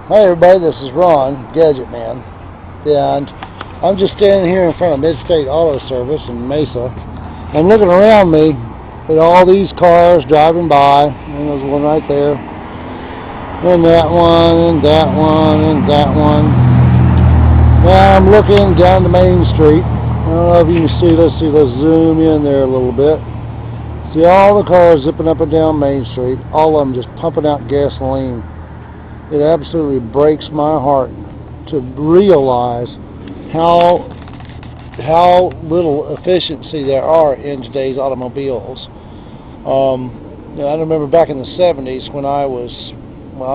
Hi everybody, this is Ron, Gadget Man, and I'm just standing here in front of Mid-State Auto Service in Mesa, and looking around me at all these cars driving by, and there's one right there, and that one, and that one, and that one. Now I'm looking down the main street. I don't know if you can see, let's zoom in there a little bit. See all the cars zipping up and down Main Street, all of them just pumping out gasoline. It absolutely breaks my heart to realize how little efficiency there are in today's automobiles. I remember back in the 70s when I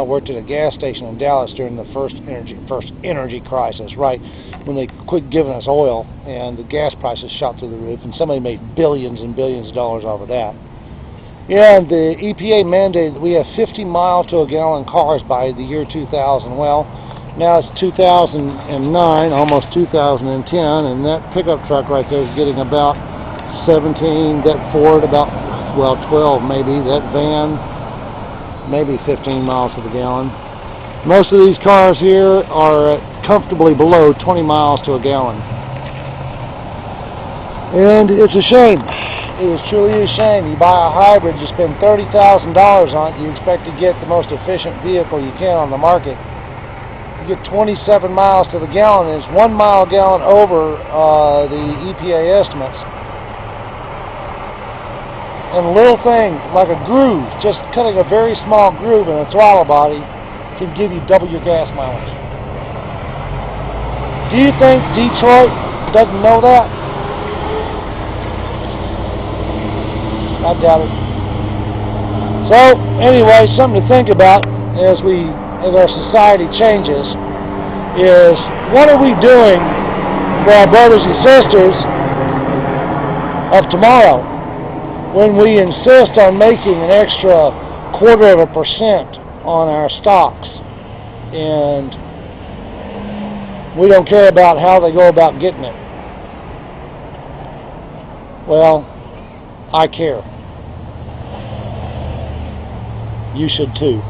worked at a gas station in Dallas during the first energy crisis, right when they quit giving us oil and the gas prices shot through the roof, and somebody made billions and billions of dollars off of that. Yeah, the EPA mandated that we have 50 mile to a gallon cars by the year 2000. Well, now it's 2009, almost 2010, and that pickup truck right there is getting about 17, that Ford about, 12 maybe, that van maybe 15 miles to the gallon. Most of these cars here are comfortably below 20 miles to a gallon. And it's a shame. It is truly a shame. You buy a hybrid, you spend $30,000 on it, you expect to get the most efficient vehicle you can on the market. You get 27 miles to the gallon, and it's 1 mile a gallon over the EPA estimates. And a little thing, like a groove, just cutting a very small groove in a throttle body can give you double your gas mileage. Do you think Detroit doesn't know that? I doubt it. So, anyway, something to think about as our society changes is, what are we doing for our brothers and sisters of tomorrow when we insist on making an extra 0.25% on our stocks, and we don't care about how they go about getting it? Well, I care. You should too.